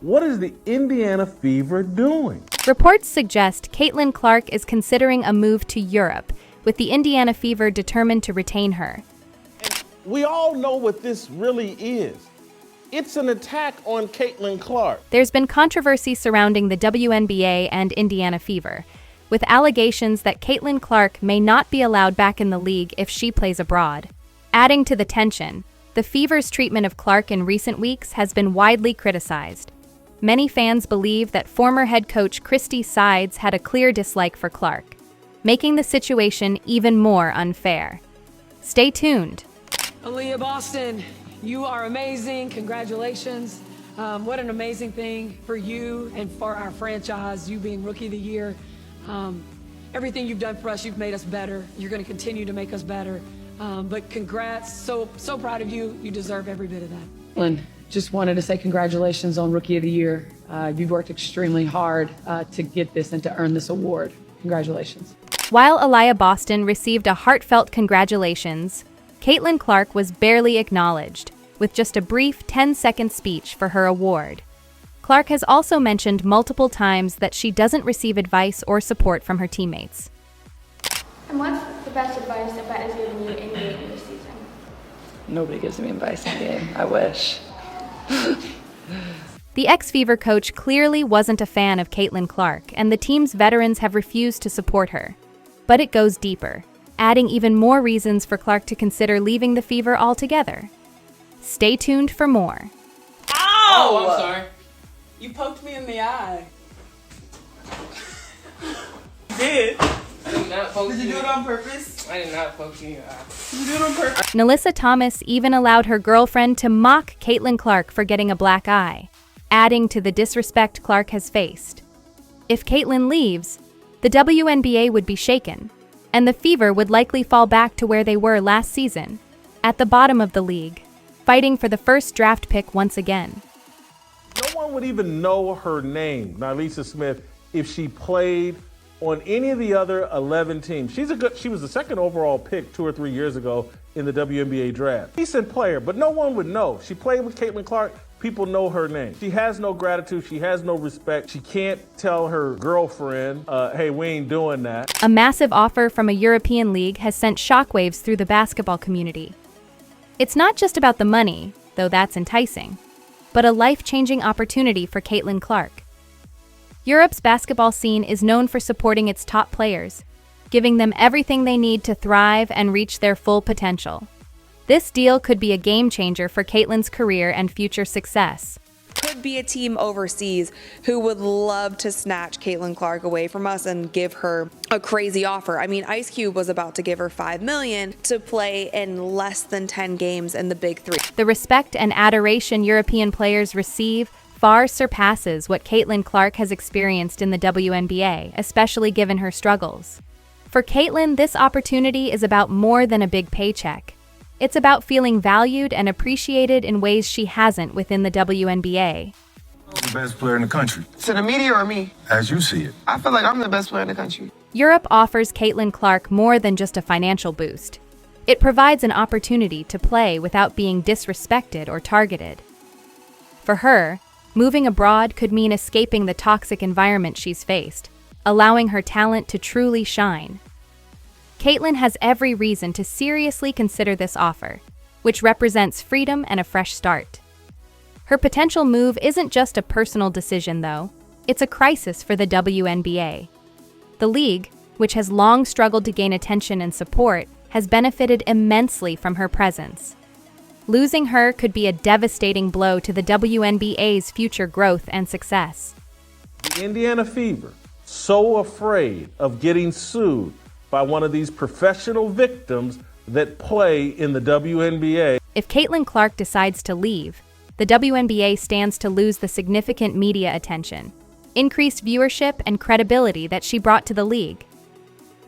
What is the Indiana Fever doing? Reports suggest Caitlin Clark is considering a move to Europe, with the Indiana Fever determined to retain her. We all know what this really is. It's an attack on Caitlin Clark. There's been controversy surrounding the WNBA and Indiana Fever, with allegations that Caitlin Clark may not be allowed back in the league if she plays abroad. Adding to the tension, the Fever's treatment of Clark in recent weeks has been widely criticized. Many fans believe that former head coach Christy Sides had a clear dislike for Clark, making the situation even more unfair. Stay tuned. Aaliyah Boston, you are amazing. Congratulations. What an amazing thing for you and for our franchise, you being Rookie of the Year. Everything you've done for us, you've made us better. You're going to continue to make us better. But congrats. So proud of you. You deserve every bit of that. Just wanted to say congratulations on Rookie of the Year. You've worked extremely hard to get this and to earn this award. Congratulations. While Aylex Boston received a heartfelt congratulations, Caitlin Clark was barely acknowledged, with just a brief 10-second speech for her award. Clark has also mentioned multiple times that she doesn't receive advice or support from her teammates. And what's the best advice that Bet has given you in game this season? Nobody gives me advice in game. I wish. The ex-Fever coach clearly wasn't a fan of Caitlin Clark, and the team's veterans have refused to support her. But it goes deeper, adding even more reasons for Clark to consider leaving the Fever altogether. Stay tuned for more. Oh, I'm sorry. You poked me in the eye. You did. I did not poke you. Did you do it on purpose? I did not poke you in the eye. Did you do it on purpose? Melissa Thomas even allowed her girlfriend to mock Caitlin Clark for getting a black eye, adding to the disrespect Clark has faced. If Caitlin leaves, the WNBA would be shaken, and the Fever would likely fall back to where they were last season, at the bottom of the league, fighting for the first draft pick once again. No one would even know her name, Nylisa Smith, if she played on any of the other 11 teams. She was the second overall pick 2 or 3 years ago in the WNBA draft. Decent player, but no one would know. She played with Caitlin Clark. People know her name. She has no gratitude. She has no respect. She can't tell her girlfriend, hey, we ain't doing that. A massive offer from a European league has sent shockwaves through the basketball community. It's not just about the money, though that's enticing, but a life-changing opportunity for Caitlin Clark. Europe's basketball scene is known for supporting its top players, giving them everything they need to thrive and reach their full potential. This deal could be a game-changer for Caitlin's career and future success. Could be a team overseas who would love to snatch Caitlin Clark away from us and give her a crazy offer. I mean, Ice Cube was about to give her $5 million to play in less than 10 games in the Big Three. The respect and adoration European players receive far surpasses what Caitlin Clark has experienced in the WNBA, especially given her struggles. For Caitlin, this opportunity is about more than a big paycheck. It's about feeling valued and appreciated in ways she hasn't within the WNBA. The best player in the country. To the media or me? As you see it. I feel like I'm the best player in the country. Europe offers Caitlin Clark more than just a financial boost. It provides an opportunity to play without being disrespected or targeted. For her, moving abroad could mean escaping the toxic environment she's faced, allowing her talent to truly shine. Caitlin has every reason to seriously consider this offer, which represents freedom and a fresh start. Her potential move isn't just a personal decision, though. It's a crisis for the WNBA. The league, which has long struggled to gain attention and support, has benefited immensely from her presence. Losing her could be a devastating blow to the WNBA's future growth and success. The Indiana Fever, so afraid of getting sued by one of these professional victims that play in the WNBA. If Caitlin Clark decides to leave, the WNBA stands to lose the significant media attention, increased viewership, and credibility that she brought to the league.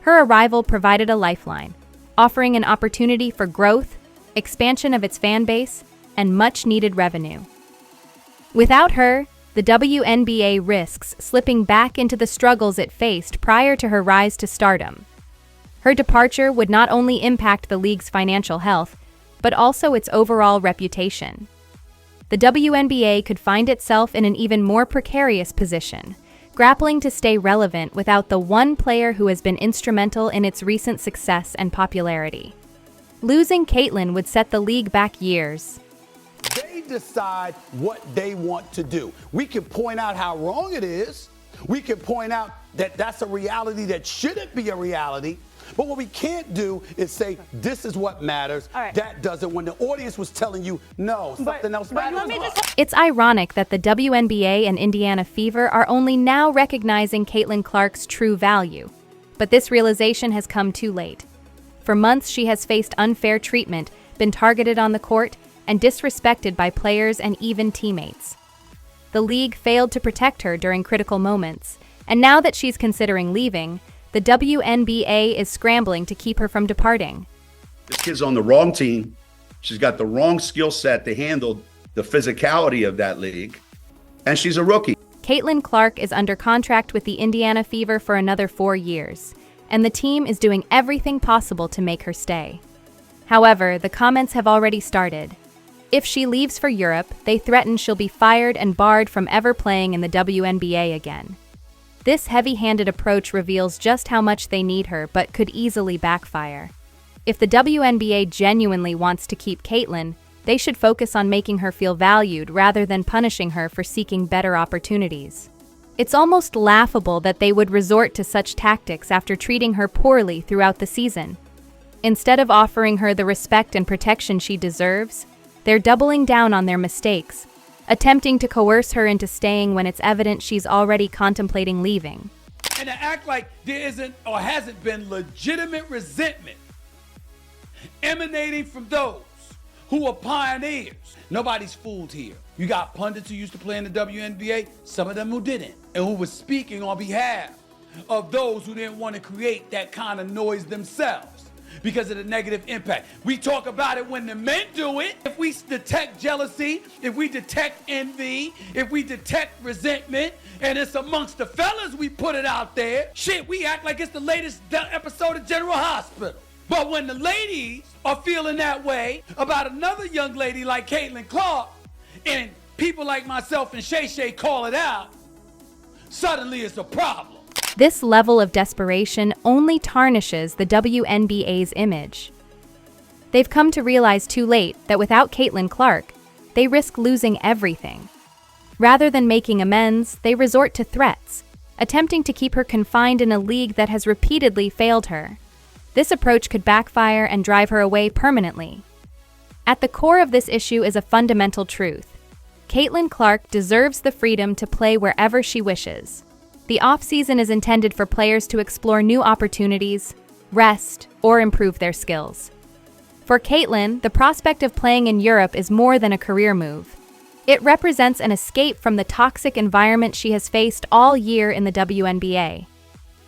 Her arrival provided a lifeline, offering an opportunity for growth, expansion of its fan base, and much-needed revenue. Without her, the WNBA risks slipping back into the struggles it faced prior to her rise to stardom. Her departure would not only impact the league's financial health, but also its overall reputation. the WNBA could find itself in an even more precarious position, grappling to stay relevant without the one player who has been instrumental in its recent success and popularity. Losing Caitlin would set the league back years. They decide what they want to do. We can point out how wrong it is. We can point out that that's a reality that shouldn't be a reality. But what we can't do is say, this is what matters. Right. That doesn't. When the audience was telling you, no, something else matters. It's ironic that the WNBA and Indiana Fever are only now recognizing Caitlin Clark's true value. But this realization has come too late. For months, she has faced unfair treatment, been targeted on the court, and disrespected by players and even teammates. The league failed to protect her during critical moments, and now that she's considering leaving, the WNBA is scrambling to keep her from departing. This kid's on the wrong team. She's got the wrong skill set to handle the physicality of that league, and she's a rookie. Caitlin Clark is under contract with the Indiana Fever for another 4 years, and the team is doing everything possible to make her stay. However, the comments have already started. If she leaves for Europe, they threaten she'll be fired and barred from ever playing in the WNBA again. This heavy-handed approach reveals just how much they need her, but could easily backfire. If the WNBA genuinely wants to keep Caitlin, they should focus on making her feel valued rather than punishing her for seeking better opportunities. It's almost laughable that they would resort to such tactics after treating her poorly throughout the season. Instead of offering her the respect and protection she deserves, they're doubling down on their mistakes, attempting to coerce her into staying when it's evident she's already contemplating leaving. And to act like there isn't or hasn't been legitimate resentment emanating from those who are pioneers. Nobody's fooled here. You got pundits who used to play in the WNBA, some of them who didn't, and who were speaking on behalf of those who didn't want to create that kind of noise themselves because of the negative impact. We talk about it when the men do it. If we detect jealousy, if we detect envy, if we detect resentment, and it's amongst the fellas, we put it out there. Shit, we act like it's the latest episode of General Hospital. But when the ladies are feeling that way about another young lady like Caitlin Clark, and people like myself and Shay Shay call it out, suddenly it's a problem. This level of desperation only tarnishes the WNBA's image. They've come to realize too late that without Caitlin Clark, they risk losing everything. Rather than making amends, they resort to threats, attempting to keep her confined in a league that has repeatedly failed her. This approach could backfire and drive her away permanently. At the core of this issue is a fundamental truth. Caitlin Clark deserves the freedom to play wherever she wishes. The off-season is intended for players to explore new opportunities, rest, or improve their skills. For Caitlin, the prospect of playing in Europe is more than a career move. It represents an escape from the toxic environment she has faced all year in the WNBA.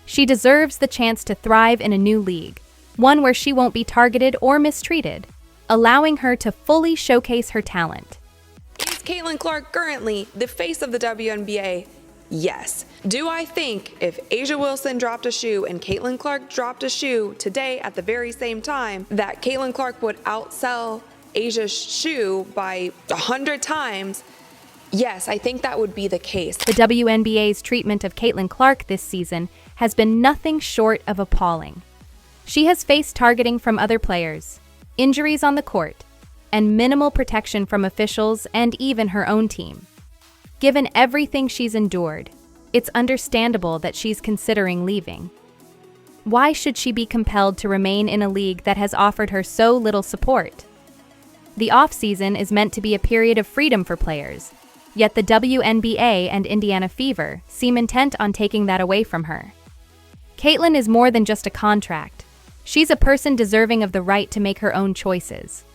She deserves the chance to thrive in a new league, one where she won't be targeted or mistreated, allowing her to fully showcase her talent. Is Caitlin Clark currently the face of the WNBA? Yes. Do I think if A'ja Wilson dropped a shoe and Caitlin Clark dropped a shoe today at the very same time, that Caitlin Clark would outsell A'ja's shoe by 100 times? Yes, I think that would be the case. The WNBA's treatment of Caitlin Clark this season has been nothing short of appalling. She has faced targeting from other players, injuries on the court, and minimal protection from officials and even her own team. Given everything she's endured, it's understandable that she's considering leaving. Why should she be compelled to remain in a league that has offered her so little support? The off-season is meant to be a period of freedom for players, yet the WNBA and Indiana Fever seem intent on taking that away from her. Caitlin is more than just a contract. She's a person deserving of the right to make her own choices.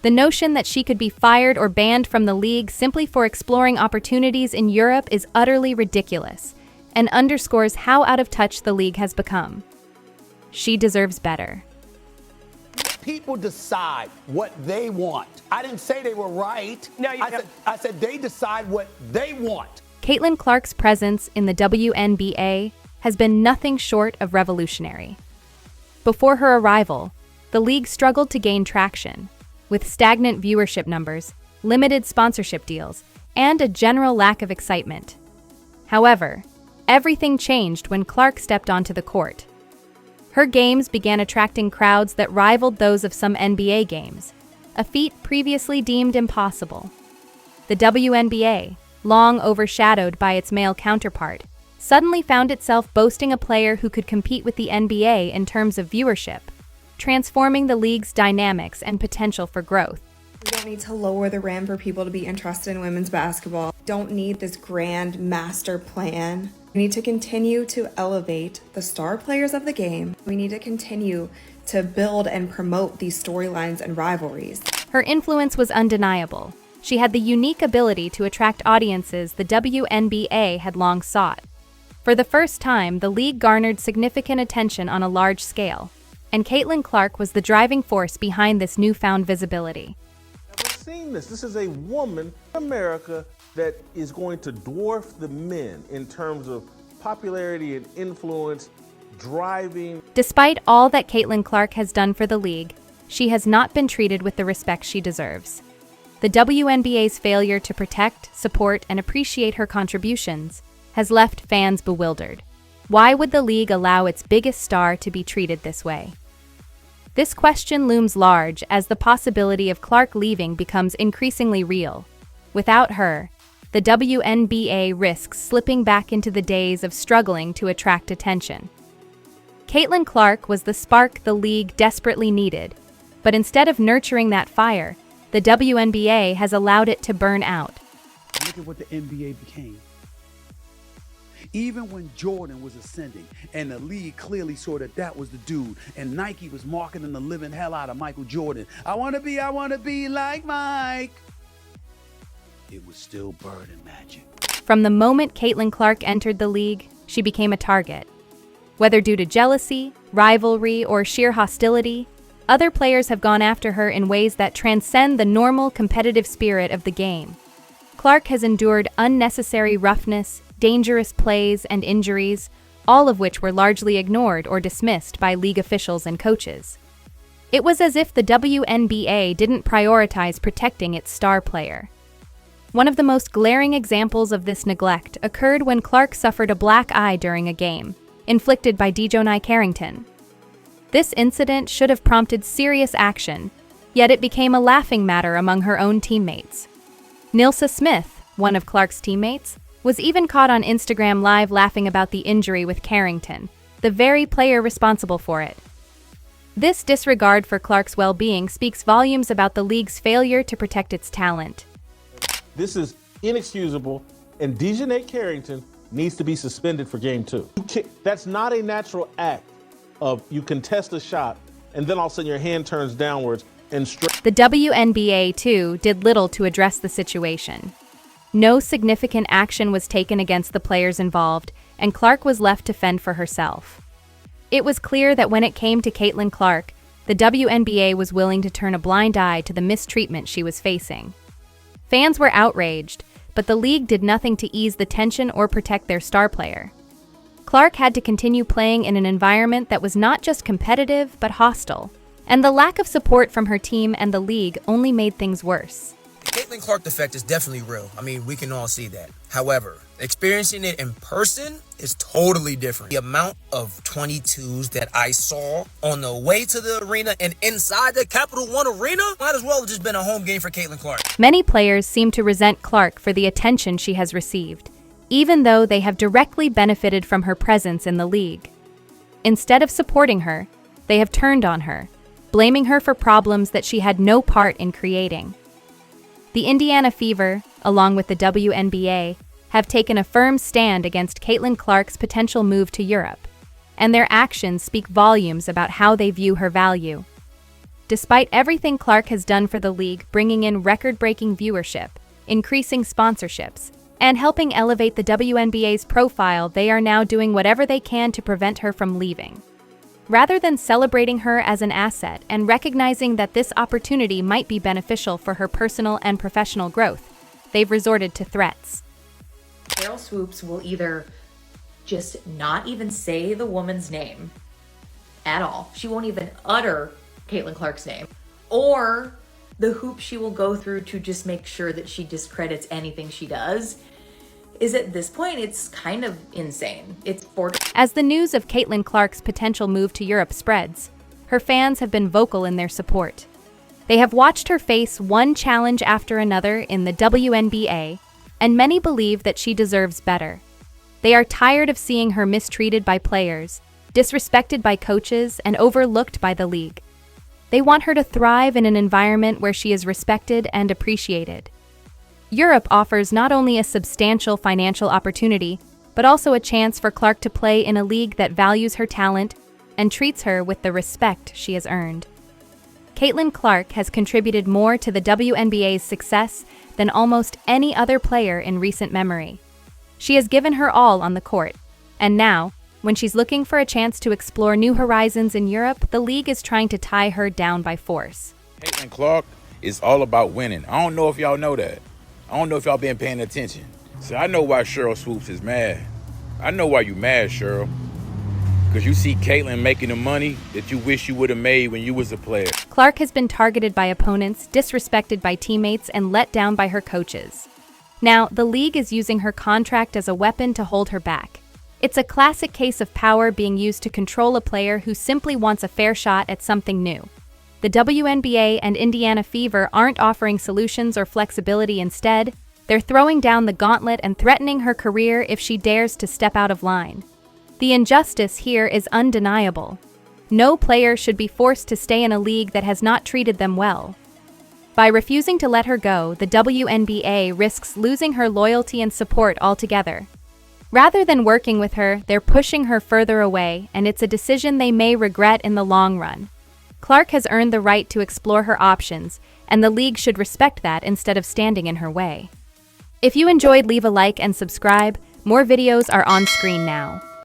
The notion that she could be fired or banned from the league simply for exploring opportunities in Europe is utterly ridiculous and underscores how out of touch the league has become. She deserves better. People decide what they want. I didn't say they were right. No, I said they decide what they want. Caitlin Clark's presence in the WNBA has been nothing short of revolutionary. Before her arrival, the league struggled to gain traction, with stagnant viewership numbers limited sponsorship deals, and a general lack of excitement. However, everything changed when Clark stepped onto the court. Her games began attracting crowds that rivaled those of some NBA games, a feat previously deemed impossible. The WNBA, long overshadowed by its male counterpart, suddenly found itself boasting a player who could compete with the NBA in terms of viewership, transforming the league's dynamics and potential for growth. We don't need to lower the rim for people to be interested in women's basketball. Don't need this grand master plan. We need to continue to elevate the star players of the game. We need to continue to build and promote these storylines and rivalries. Her influence was undeniable. She had the unique ability to attract audiences the WNBA had long sought. For the first time, the league garnered significant attention on a large scale, and Caitlin Clark was the driving force behind this newfound visibility. We're seeing this. This is a woman in America that is going to dwarf the men in terms of popularity and influence, driving. Despite all that Caitlin Clark has done for the league, she has not been treated with the respect she deserves. The WNBA's failure to protect, support, and appreciate her contributions has left fans bewildered. Why would the league allow its biggest star to be treated this way? This question looms large as the possibility of Clark leaving becomes increasingly real. Without her, the WNBA risks slipping back into the days of struggling to attract attention. Caitlin Clark was the spark the league desperately needed, but instead of nurturing that fire, the WNBA has allowed it to burn out. Look at what the NBA became. Even when Jordan was ascending and the league clearly saw that that was the dude, and Nike was marketing the living hell out of Michael Jordan. I want to be like Mike. It was still Bird and Magic. From the moment Caitlin Clark entered the league, she became a target. Whether due to jealousy, rivalry, or sheer hostility, other players have gone after her in ways that transcend the normal competitive spirit of the game. Clark has endured unnecessary roughness, dangerous plays, and injuries, all of which were largely ignored or dismissed by league officials and coaches. It was as if the WNBA didn't prioritize protecting its star player. One of the most glaring examples of this neglect occurred when Clark suffered a black eye during a game, inflicted by Dejonai Carrington. This incident should have prompted serious action, yet it became a laughing matter among her own teammates. Nilsa Smith, one of Clark's teammates, was even caught on Instagram Live laughing about the injury with Carrington, the very player responsible for it. This disregard for Clark's well-being speaks volumes about the league's failure to protect its talent. This is inexcusable, and Dejonai Carrington needs to be suspended for Game 2. That's not a natural act of you contest a shot, and then all of a sudden your hand turns downwards and The WNBA, too, did little to address the situation. No significant action was taken against the players involved, and Clark was left to fend for herself. It was clear that when it came to Caitlin Clark, the WNBA was willing to turn a blind eye to the mistreatment she was facing. Fans were outraged, but the league did nothing to ease the tension or protect their star player. Clark had to continue playing in an environment that was not just competitive, but hostile, and the lack of support from her team and the league only made things worse. The Caitlin Clark effect is definitely real. I mean, we can all see that. However, experiencing it in person is totally different. The amount of 22s that I saw on the way to the arena and inside the Capital One Arena might as well have just been a home game for Caitlin Clark. Many players seem to resent Clark for the attention she has received, even though they have directly benefited from her presence in the league. Instead of supporting her, they have turned on her, blaming her for problems that she had no part in creating. The Indiana Fever, along with the WNBA, have taken a firm stand against Caitlin Clark's potential move to Europe, and their actions speak volumes about how they view her value. Despite everything Clark has done for the league, bringing in record-breaking viewership, increasing sponsorships, and helping elevate the WNBA's profile, they are now doing whatever they can to prevent her from leaving. Rather than celebrating her as an asset and recognizing that this opportunity might be beneficial for her personal and professional growth, they've resorted to threats. Carol Swoops will either just not even say the woman's name at all. She won't even utter Caitlin Clark's name. Or the hoops she will go through to just make sure that she discredits anything she does is, at this point, it's kind of insane. It's As the news of Caitlin Clark's potential move to Europe spreads, her fans have been vocal in their support. They have watched her face one challenge after another in the WNBA, and many believe that she deserves better. They are tired of seeing her mistreated by players, disrespected by coaches, and overlooked by the league. They want her to thrive in an environment where she is respected and appreciated. Europe offers not only a substantial financial opportunity, but also a chance for Clark to play in a league that values her talent and treats her with the respect she has earned. Caitlin Clark has contributed more to the WNBA's success than almost any other player in recent memory. She has given her all on the court, and now, when she's looking for a chance to explore new horizons in Europe, the league is trying to tie her down by force. Caitlin Clark is all about winning. I don't know if y'all know that. I don't know if y'all been paying attention. So I know why Cheryl Swoops is mad. I know why you mad, Cheryl. Because you see Caitlin making the money that you wish you would have made when you was a player. Clark has been targeted by opponents, disrespected by teammates, and let down by her coaches. Now, the league is using her contract as a weapon to hold her back. It's a classic case of power being used to control a player who simply wants a fair shot at something new. The WNBA and Indiana Fever aren't offering solutions or flexibility. Instead, they're throwing down the gauntlet and threatening her career if she dares to step out of line. The injustice here is undeniable. No player should be forced to stay in a league that has not treated them well. By refusing to let her go, the WNBA risks losing her loyalty and support altogether. Rather than working with her, they're pushing her further away, and it's a decision they may regret in the long run. Clark has earned the right to explore her options, and the league should respect that instead of standing in her way. If you enjoyed, leave a like and subscribe. More videos are on screen now.